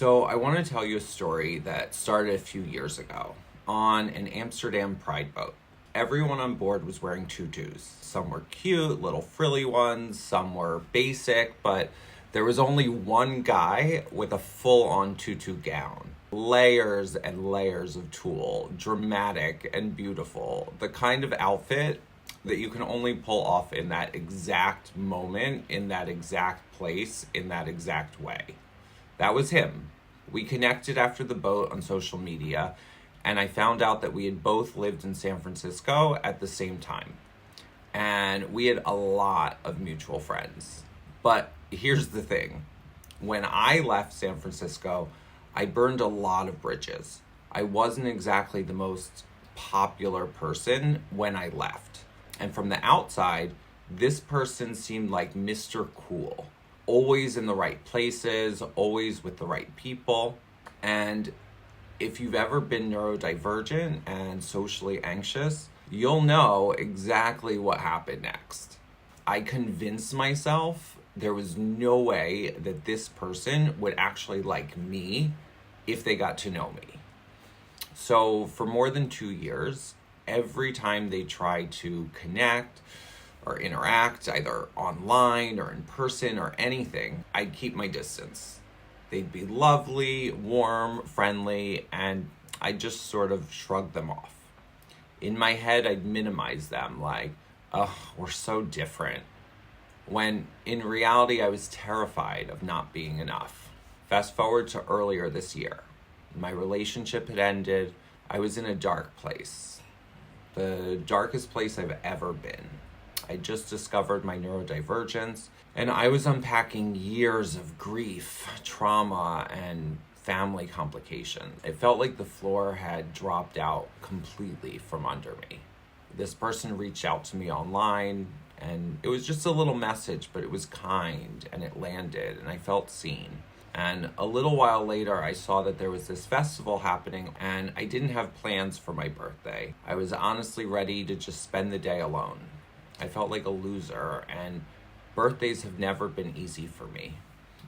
So I want to tell you a story that started a few years ago on an Amsterdam Pride boat. Everyone on board was wearing tutus. Some were cute, little frilly ones, some were basic, but there was only one guy with a full-on tutu gown. Layers and layers of tulle, dramatic and beautiful. The kind of outfit that you can only pull off in that exact moment, in that exact place, in that exact way. That was him. We connected after the boat on social media, and I found out that we had both lived in San Francisco at the same time. And we had a lot of mutual friends. But here's the thing. When I left San Francisco, I burned a lot of bridges. I wasn't exactly the most popular person when I left. And from the outside, this person seemed like Mr. Cool. Always in the right places, always with the right people. And if you've ever been neurodivergent and socially anxious, you'll know exactly what happened next. I convinced myself there was no way that this person would actually like me if they got to know me. So for more than 2 years, every time they tried to connect or interact, either online or in person or anything, I'd keep my distance. They'd be lovely, warm, friendly, and I'd just sort of shrug them off. In my head, I'd minimize them, like, oh, we're so different. When in reality, I was terrified of not being enough. Fast forward to earlier this year. My relationship had ended. I was in a dark place. The darkest place I've ever been. I just discovered my neurodivergence, and I was unpacking years of grief, trauma, and family complications. It felt like the floor had dropped out completely from under me. This person reached out to me online, and it was just a little message, but it was kind, and it landed, and I felt seen. And a little while later, I saw that there was this festival happening, and I didn't have plans for my birthday. I was honestly ready to just spend the day alone. I felt like a loser, and birthdays have never been easy for me.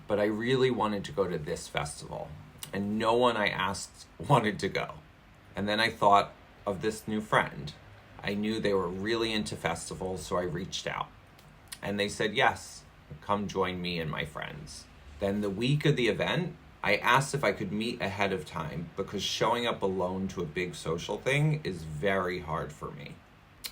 But I really wanted to go to this festival, and no one I asked wanted to go. And then I thought of this new friend. I knew they were really into festivals, so I reached out. And they said, yes, come join me and my friends. Then the week of the event, I asked if I could meet ahead of time because showing up alone to a big social thing is very hard for me.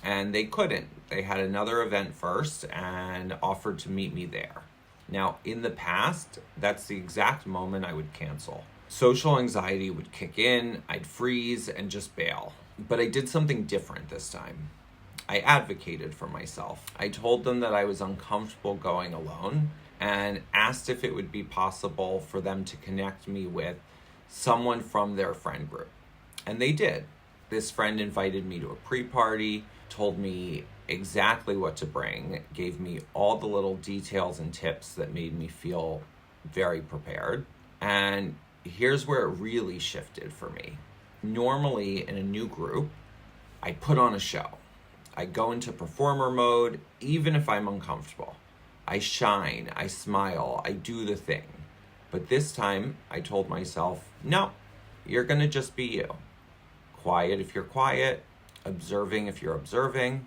And they couldn't. They had another event first and offered to meet me there. Now, in the past, that's the exact moment I would cancel. Social anxiety would kick in, I'd freeze and just bail. But I did something different this time. I advocated for myself. I told them that I was uncomfortable going alone and asked if it would be possible for them to connect me with someone from their friend group. And they did. This friend invited me to a pre-party, told me exactly what to bring, gave me all the little details and tips that made me feel very prepared. And here's where it really shifted for me. Normally in a new group, I put on a show. I go into performer mode, even if I'm uncomfortable. I shine, I smile, I do the thing. But this time, I told myself, no, you're gonna just be you. Quiet if you're quiet, observing if you're observing,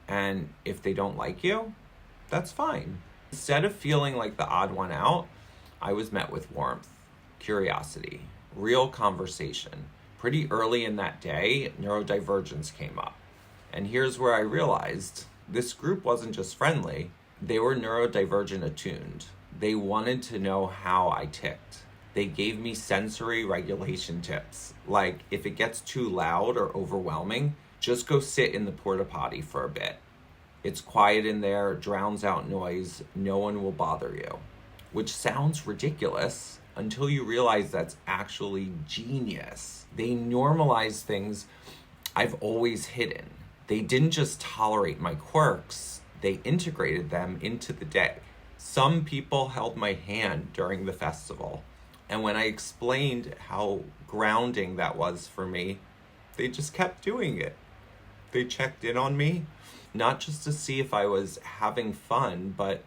and if they don't like you, that's fine. Instead of feeling like the odd one out, I was met with warmth, curiosity, real conversation. Pretty early in that day, neurodivergence came up. And here's where I realized this group wasn't just friendly, they were neurodivergent attuned. They wanted to know how I ticked. They gave me sensory regulation tips, like if it gets too loud or overwhelming, just go sit in the porta potty for a bit. It's quiet in there, drowns out noise, no one will bother you. Which sounds ridiculous until you realize that's actually genius. They normalized things I've always hidden. They didn't just tolerate my quirks, they integrated them into the day. Some people held my hand during the festival, and when I explained how grounding that was for me, they just kept doing it. They checked in on me, not just to see if I was having fun, but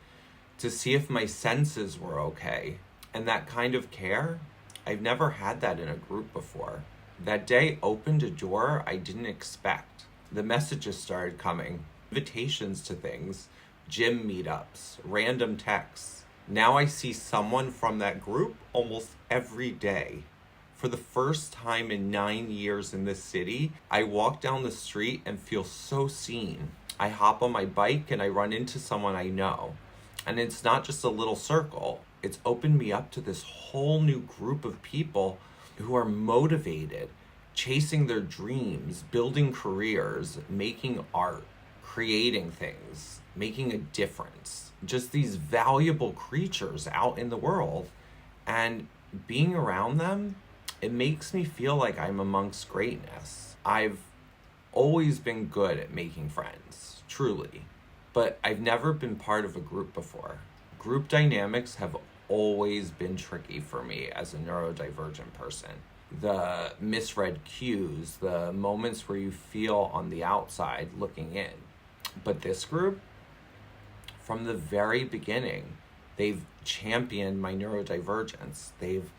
to see if my senses were okay. And that kind of care, I've never had that in a group before. That day opened a door I didn't expect. The messages started coming, invitations to things, gym meetups, random texts. Now I see someone from that group almost every day. For the first time in 9 years in this city, I walk down the street and feel so seen. I hop on my bike and I run into someone I know. And it's not just a little circle. It's opened me up to this whole new group of people who are motivated, chasing their dreams, building careers, making art, creating things, making a difference. Just these valuable creatures out in the world. And being around them, it makes me feel like I'm amongst greatness. I've always been good at making friends, truly, but I've never been part of a group before. Group dynamics have always been tricky for me as a neurodivergent person. The misread cues, the moments where you feel on the outside looking in. But this group, from the very beginning, they've championed my neurodivergence. They've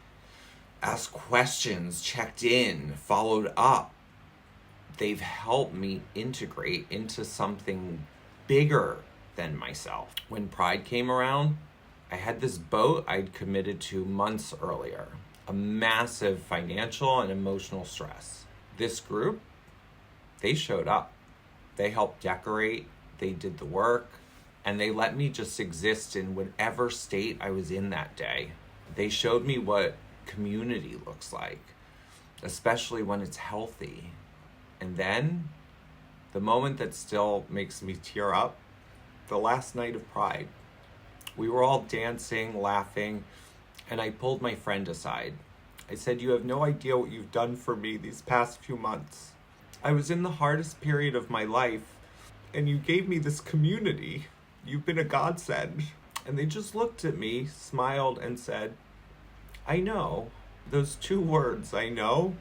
asked questions, checked in, followed up. They've helped me integrate into something bigger than myself. When Pride came around, I had this boat I'd committed to months earlier. A massive financial and emotional stress. This group, they showed up. They helped decorate, they did the work, and they let me just exist in whatever state I was in that day. They showed me what community looks like, especially when it's healthy. And then, the moment that still makes me tear up, the last night of Pride. We were all dancing, laughing, and I pulled my friend aside. I said, "You have no idea what you've done for me these past few months. I was in the hardest period of my life, and you gave me this community. You've been a godsend." And they just looked at me, smiled, and said, "I know." Those two words, "I know."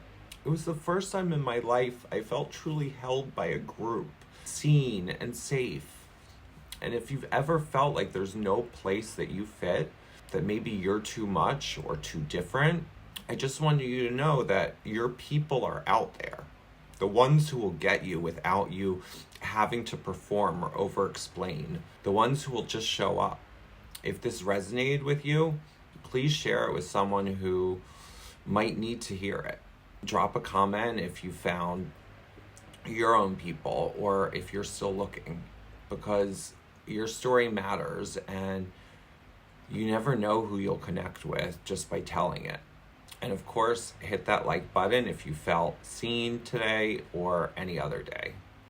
It was the first time in my life I felt truly held by a group, seen and safe. And if you've ever felt like there's no place that you fit, that maybe you're too much or too different, I just want you to know that your people are out there. The ones who will get you without you having to perform or over-explain. The ones who will just show up. If this resonated with you, please share it with someone who might need to hear it. Drop a comment if you found your own people or if you're still looking, because your story matters and you never know who you'll connect with just by telling it. And of course, hit that like button if you felt seen today or any other day.